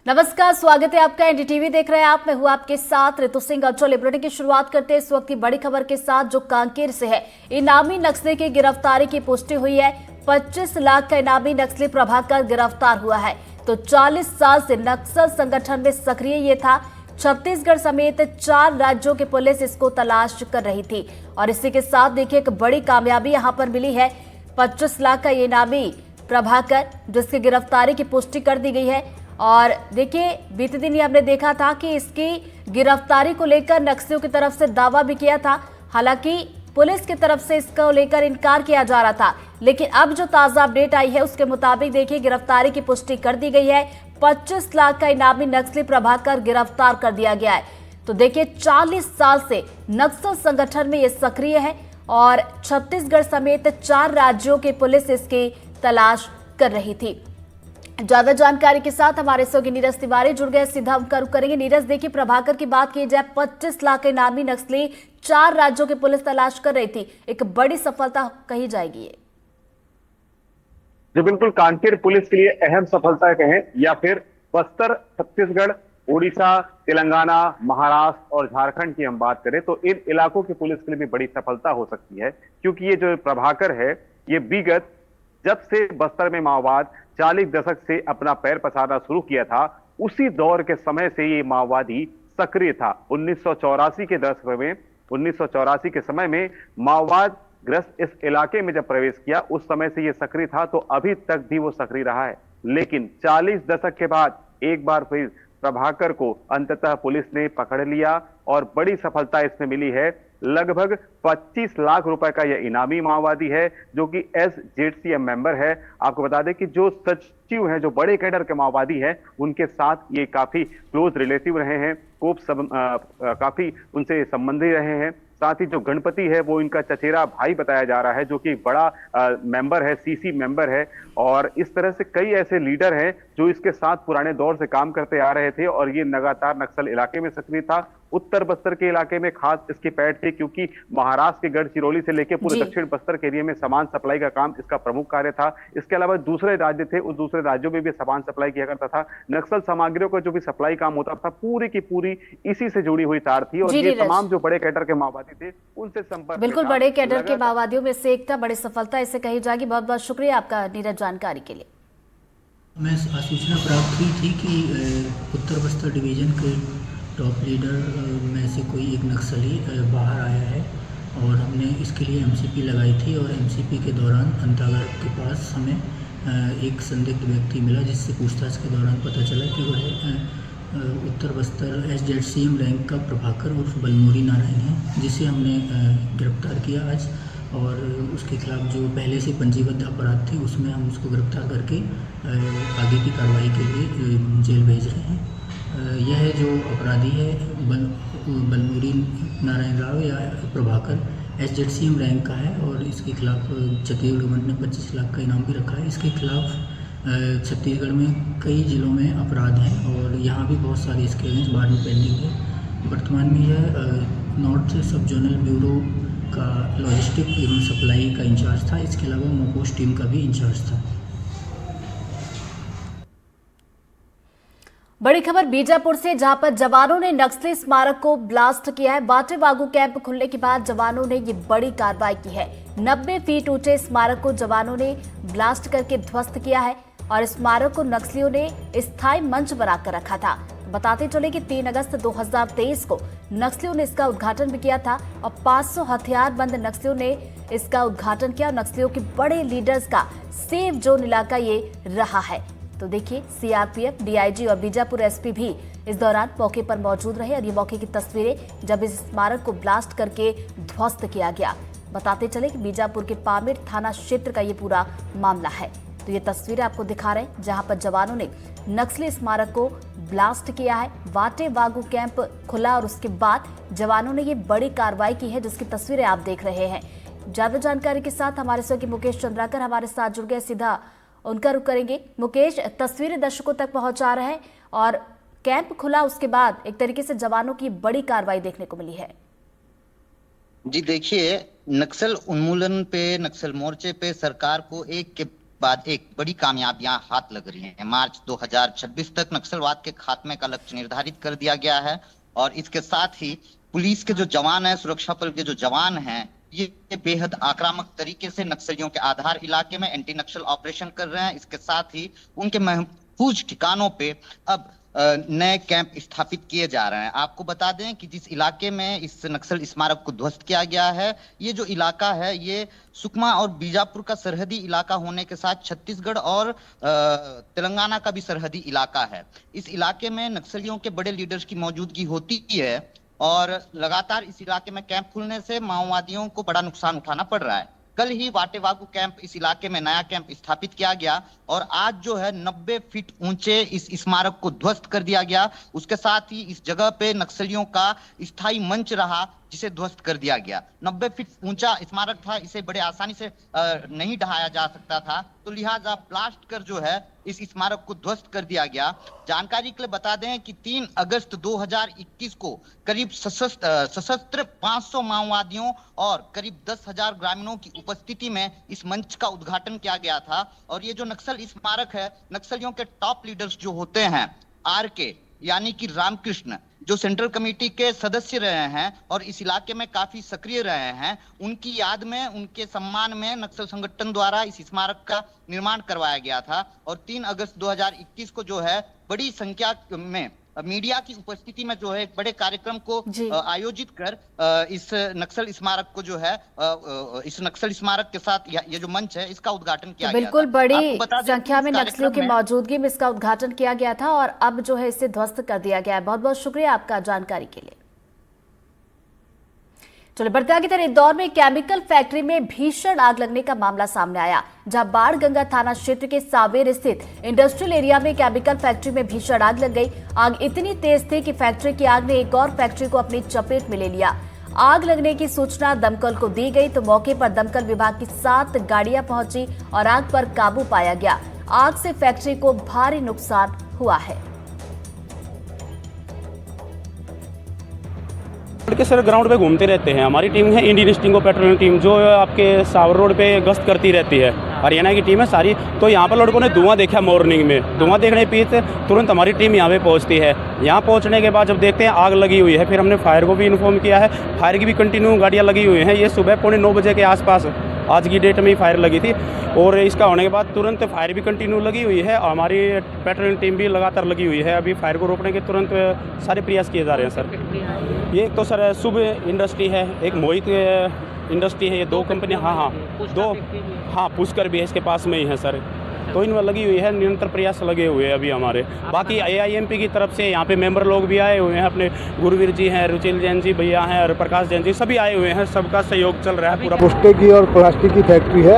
नमस्कार, स्वागत है आपका। एनडीटीवी देख रहे हैं आप। मैं हूं आपके साथ ऋतु सिंह। और चलिए बुलेटिन की शुरुआत करते हैं इस वक्त की बड़ी खबर के साथ, जो कांकेर से है। इनामी नक्सली की गिरफ्तारी की पुष्टि हुई है। 25 लाख का इनामी नक्सली प्रभाकर गिरफ्तार हुआ है। तो 40 साल से नक्सल संगठन में सक्रिय ये था। छत्तीसगढ़ समेत 4 राज्यों की पुलिस इसको तलाश कर रही थी। और इसी के साथ देखिए एक बड़ी कामयाबी यहां पर मिली है। 25 लाख का ये इनामी प्रभाकर, जिसकी गिरफ्तारी की पुष्टि कर दी गई है। और देखिए बीते दिन ये हमने देखा था कि इसकी गिरफ्तारी को लेकर नक्सलियों की तरफ से दावा भी किया था। हालांकि पुलिस की तरफ से इसको लेकर इनकार किया जा रहा था, लेकिन अब जो ताजा अपडेट आई है उसके मुताबिक देखिए गिरफ्तारी की पुष्टि कर दी गई है। 25 लाख का इनामी नक्सली प्रभाकर गिरफ्तार कर दिया गया है। तो देखिए 40 साल से नक्सल संगठन में ये सक्रिय है और छत्तीसगढ़ समेत 4 राज्यों की पुलिस इसकी तलाश कर रही थी। ज्यादा जानकारी के साथ हमारे सहयोगी नीरज तिवारी जुड़ गए, सीधा उनका रुख करेंगे। नीरज, देखिए प्रभाकर की बात की जाए, 25 लाख इनामी नक्सली 4 राज्यों की पुलिस तलाश कर रही थी। एक बड़ी सफलता कही जाएगी ये। जो बिल्कुल कांकेर पुलिस के लिए अहम सफलता कहें या फिर बस्तर, छत्तीसगढ़, उड़ीसा, तेलंगाना, महाराष्ट्र और झारखंड की हम बात करें तो इन इलाकों की पुलिस के लिए भी बड़ी सफलता हो सकती है। क्योंकि ये जो प्रभाकर है, ये विगत जब से बस्तर में माओवाद 40 दशक से अपना पैर पसारना शुरू किया था, उसी दौर के समय से ये माओवादी सक्रिय था। 1984 के दशक में 1984 के समय में माओवाद ग्रस्त इस इलाके में जब प्रवेश किया, उस समय से ये सक्रिय था, तो अभी तक भी वो सक्रिय रहा है। लेकिन 40 दशक के बाद एक बार फिर प्रभाकर को अंततः पुलिस ने पकड़ लिया और बड़ी सफलता इसमें मिली है। लगभग 25 लाख रुपए का यह इनामी माओवादी है, जो कि SZCM मेंबर है। आपको बता दें कि जो सचिव हैं, जो बड़े कैडर के माओवादी हैं, उनके साथ ये काफी क्लोज रिलेटिव रहे हैं, काफी उनसे संबंधी रहे हैं। साथ ही जो गणपति है वो इनका चचेरा भाई बताया जा रहा है, जो कि बड़ा मेंबर है, CC मेंबर है। और इस तरह से कई ऐसे लीडर हैं जो इसके साथ पुराने दौर से काम करते आ रहे थे और ये लगातार नक्सल इलाके में सक्रिय था। उत्तर बस्तर के इलाके में खास इसकी पैठ थी, क्योंकि महाराष्ट्र के गढ़चिरौली से लेकर पूरे दक्षिण बस्तर के एरिया में सामान सप्लाई का काम इसका प्रमुख कार्य था। इसके अलावा दूसरे राज्य थे, उस दूसरे राज्यों में भी सामान सप्लाई किया करता था। नक्सल सामग्रियों का जो भी सप्लाई काम होता था, पूरी की पूरी इसी से जुड़ी हुई तार थी। और ये तमाम जो बड़े कैडर के माओवादी थे, उनसे संपर्क बिल्कुल बड़े कैडर के माओवादियों में से एक था। बड़ी सफलता इसे कही जाएगी। बहुत बहुत शुक्रिया आपका नीरज, जानकारी के लिए। हमें सूचना प्राप्त हुई थी कि उत्तर बस्तर डिवीज़न के टॉप लीडर में से कोई एक नक्सली बाहर आया है और हमने इसके लिए MCP लगाई थी। और MCP के दौरान अंतागढ़ के पास हमें एक संदिग्ध व्यक्ति मिला, जिससे पूछताछ के दौरान पता चला कि वह उत्तर बस्तर SZCM रैंक का प्रभाकर उर्फ बलमोरी नारायण है, जिसे हमने गिरफ्तार किया आज। और उसके खिलाफ जो पहले से पंजीबद्ध अपराध थे, उसमें हम उसको गिरफ्तार करके आगे की कार्रवाई के लिए जेल भेज रहे हैं। यह जो अपराधी है बलमोरी नारायण राव या प्रभाकर SZCM रैंक का है और इसके खिलाफ छत्तीसगढ़ गवर्नमेंट ने 25 लाख का इनाम भी रखा है। इसके खिलाफ छत्तीसगढ़ में कई जिलों में अपराध हैं और यहाँ भी बहुत सारे इसके अगेंस्ट बार में पेंडिंग है। वर्तमान में यह नॉर्थ सब जोनल ब्यूरो का लॉजिस्टिक एवं सप्लाई का इंचार्ज था। इसके अलावा मोपोस्ट टीम का भी इंचार्ज था। बड़ी खबर बीजापुर से, जहां पर जवानों ने नक्सली स्मारक को ब्लास्ट किया है। बाटे बागू कैंप खुलने के बाद जवानों ने ये बड़ी कार्रवाई की है। 90 फीट ऊंचे स्मारक को जवानों ने ब्लास्ट करके ध्वस्त किया है और स्मारक को नक्सलियों ने स्थायी मंच बनाकर रखा था। बताते चले कि 3 अगस्त 2023 को नक्सलियों ने इसका उद्घाटन भी किया था और 500 हथियारबंद नक्सलियों ने इसका उद्घाटन किया। नक्सलियों के बड़े लीडर्स का सेफ जोन इलाका ये रहा है। तो देखिए CRPF, DIG और बीजापुर SP भी इस दौरान मौके पर मौजूद रहे और ये मौके की तस्वीरें जब इस स्मारक को ब्लास्ट करके ध्वस्त किया गया। बताते चले कि बीजापुर के पामेड़ थाना क्षेत्र का ये पूरा मामला है। तो ये तस्वीरें आपको दिखा रहे हैं जहां पर जवानों ने नक्सली स्मारक को ब्लास्ट किया है। बाटे बागू कैंप खुला और उसके बाद जवानों ने ये बड़ी कार्रवाई की है, जिसकी तस्वीरें आप देख रहे हैं। ज्यादा जानकारी के साथ हमारे सहयोगी मुकेश चंद्राकर हमारे साथ जुड़ गए, सीधा उनका रुख करेंगे। मुकेश, तस्वीरें दर्शकों तक पहुंचा रहे हैं और कैंप खुला उसके बाद एक तरीके से जवानों की बड़ी कार्रवाई देखने को मिली है। जी देखिए, नक्सल उन्मूलन पे, नक्सल मोर्चे पे सरकार को एक बाद एक बड़ी कामयाबियां हाथ लग रही हैं। मार्च 2026 तक नक्सलवाद के खात्मे का लक्ष्य निर्धारित कर दिया गया है और इसके साथ ही पुलिस के जो जवान हैं, सुरक्षा बल के जो जवान हैं, ये बेहद आक्रामक तरीके से नक्सलियों के आधार इलाके में एंटी नक्सल ऑपरेशन कर रहे हैं। इसके साथ ही उनके महफूज ठिकानों पे अब नए कैंप स्थापित किए जा रहे हैं। आपको बता दें कि जिस इलाके में इस नक्सल स्मारक को ध्वस्त किया गया है, ये जो इलाका है ये सुकमा और बीजापुर का सरहदी इलाका होने के साथ छत्तीसगढ़ और तेलंगाना का भी सरहदी इलाका है। इस इलाके में नक्सलियों के बड़े लीडर्स की मौजूदगी होती है और लगातार इस इलाके में कैंप खुलने से माओवादियों को बड़ा नुकसान उठाना पड़ रहा है। कल ही वाटेवागू कैंप, इस इलाके में नया कैंप स्थापित किया गया और आज जो है 90 फीट ऊंचे इस स्मारक को ध्वस्त कर दिया गया। उसके साथ ही इस जगह पे नक्सलियों का स्थायी मंच रहा जिसे ध्वस्त कर दिया गया। 90 फीट ऊंचा स्मारक था, इसे बड़े आसानी से नहीं ढहाया जा सकता था, तो लिहाजा ब्लास्ट कर जो है इस स्मारक को ध्वस्त कर दिया गया। जानकारी के लिए बता दें कि 3 अगस्त 2021 को करीब सशस्त्र 500 माओवादियों और करीब 10,000 ग्रामीणों की उपस्थिति में इस मंच का उद्घाटन किया गया था। और ये जो नक्सल स्मारक है, नक्सलियों के टॉप लीडर्स जो होते हैं, RK यानी कि रामकृष्ण, जो सेंट्रल कमेटी के सदस्य रहे हैं और इस इलाके में काफी सक्रिय रहे हैं, उनकी याद में, उनके सम्मान में नक्सल संगठन द्वारा इस स्मारक का निर्माण करवाया गया था। और 3 अगस्त 2021 को जो है बड़ी संख्या में मीडिया की उपस्थिति में जो है एक बड़े कार्यक्रम को आयोजित कर इस नक्सल स्मारक को जो है इस नक्सल स्मारक के साथ ये जो मंच है इसका उद्घाटन किया गया था। बिल्कुल बड़ी संख्या में नक्सलियों की मौजूदगी में इसका उद्घाटन किया गया था और अब जो है इसे ध्वस्त कर दिया गया है। बहुत बहुत शुक्रिया आपका जानकारी के लिए। चलिए बढ़ते आगे। तरह इंदौर में केमिकल फैक्ट्री में भीषण आग लगने का मामला सामने आया, जहां बाणगंगा थाना क्षेत्र के सावेर स्थित इंडस्ट्रियल एरिया में केमिकल फैक्ट्री में भीषण आग लग गई। आग इतनी तेज थी कि फैक्ट्री की आग ने एक और फैक्ट्री को अपनी चपेट में ले लिया। आग लगने की सूचना दमकल को दी गई तो मौके पर दमकल विभाग की 7 गाड़ियां पहुंची और आग पर काबू पाया गया। आग से फैक्ट्री को भारी नुकसान हुआ है। के सर ग्राउंड पे घूमते रहते हैं। हमारी टीम है इंडियन स्टिंगो पेट्रोलिंग टीम, जो आपके सावर रोड पे गश्त करती रहती है। हरियाणा की टीम है सारी। तो यहाँ पर लड़कों ने धुआं देखा मॉर्निंग में। धुआं देखने पीछे तुरंत हमारी टीम यहाँ पे पहुँचती है। यहाँ पहुँचने के बाद जब देखते हैं आग लगी हुई है, फिर हमने फायर को भी इन्फॉर्म किया है। फायर की भी कंटिन्यू गाड़ियाँ लगी हुई हैं। ये सुबह 9:15 बजे के आसपास आज की डेट में ही फायर लगी थी और इसका होने के बाद तुरंत फायर भी कंटिन्यू लगी हुई है। हमारी पेट्रोलिंग टीम भी लगातार लगी हुई है। अभी फायर को रोकने के तुरंत सारे प्रयास किए जा रहे हैं सर। ये एक तो सर शुभ इंडस्ट्री है, एक मोहित इंडस्ट्री है, ये 2 कंपनियाँ। हाँ पुष्कर भी है, इसके पास में ही है सर। तो इनमें लगी हुई है, निरंतर प्रयास लगे हुए हैं अभी हमारे। बाकी AIMP की तरफ से यहाँ पे मेंबर लोग भी आए हुए हैं, अपने गुरुवीर जी हैं, रुचिल जैन जी भैया हैं और प्रकाश जैन जी, सभी आए हुए हैं। सबका सहयोग चल रहा है पूरा। पुष्टे की और प्लास्टिक की फैक्ट्री है।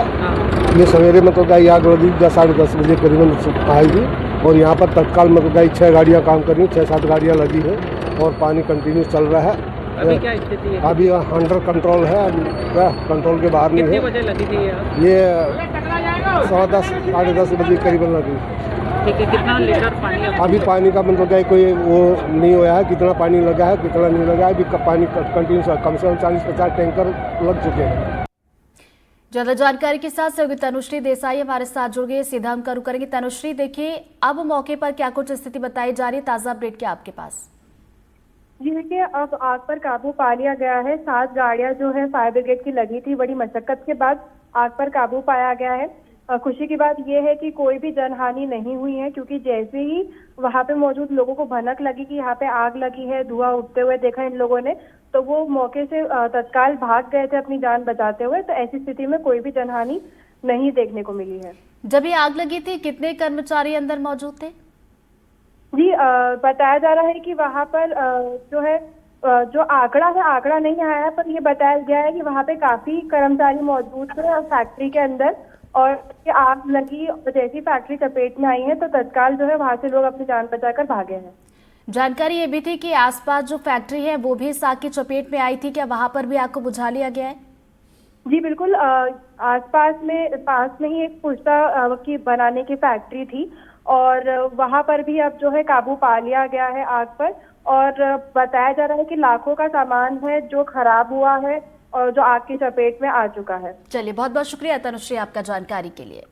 ये सवेरे मतलब का आग लगी 10-10:30 बजे करीबन आएगी और यहाँ पर तत्काल मतलब 6 गाड़ियाँ काम कर रही हैं, 6-7 गाड़ियाँ लगी है और पानी कंटिन्यू चल रहा है। अभी क्या स्थिति है? अभी अंडर कंट्रोल है, कंट्रोल के बाहर नहीं है। कितने बजे लगी थी ये 10:15-10:30 बजे करीबन लगी। ठीक है, कितना लीटर पानी? अभी पानी का मतलब क्या कोई वो नहीं हुआ है, कितना पानी लगा है कितना नहीं लगा है। अभी पानी कंटिन्यू कम से कम 40-50 टैंकर लग चुके हैं। ज्यादा जानकारी के साथ सहयोगी तनुश्री देसाई हमारे साथ जुड़ गए। सीधा हम करू करेंगे। तनुश्री, देखिए अब मौके पर क्या कुछ स्थिति बताई जा रही है, ताजा अपडेट क्या आपके पास? जी देखिए, अब आग पर काबू पा लिया गया है। 7 गाड़ियां जो है फायर ब्रिगेड की लगी थी, बड़ी मशक्कत के बाद आग पर काबू पाया गया है। खुशी की बात यह है कि कोई भी जनहानि नहीं हुई है, क्योंकि जैसे ही वहां पे मौजूद लोगों को भनक लगी कि यहाँ पे आग लगी है, धुआं उठते हुए देखा इन लोगों ने, तो वो मौके से तत्काल भाग गए थे अपनी जान बचाते हुए। तो ऐसी स्थिति में कोई भी जनहानि नहीं देखने को मिली है। जब ये आग लगी थी कितने कर्मचारी अंदर मौजूद थे? जी बताया जा रहा है कि वहाँ पर जो है जो आंकड़ा नहीं आया है, पर ये बताया गया है कि वहाँ पे काफी कर्मचारी मौजूद थे फैक्ट्री के अंदर, और आग लगी और जैसी फैक्ट्री चपेट में आई है तो तत्काल जो है वहाँ से लोग अपनी जान बचाकर भागे हैं। जानकारी ये भी थी कि आसपास जो फैक्ट्री है वो भी इस आग की चपेट में आई थी, क्या वहाँ पर भी आग को बुझा लिया गया है? जी बिल्कुल, पास में ही एक पुश्ता की बनाने की फैक्ट्री थी और वहां पर भी अब जो है काबू पा लिया गया है आग पर। और बताया जा रहा है कि लाखों का सामान है जो खराब हुआ है और जो आग की चपेट में आ चुका है। चलिए बहुत बहुत शुक्रिया तनुश्री आपका जानकारी के लिए।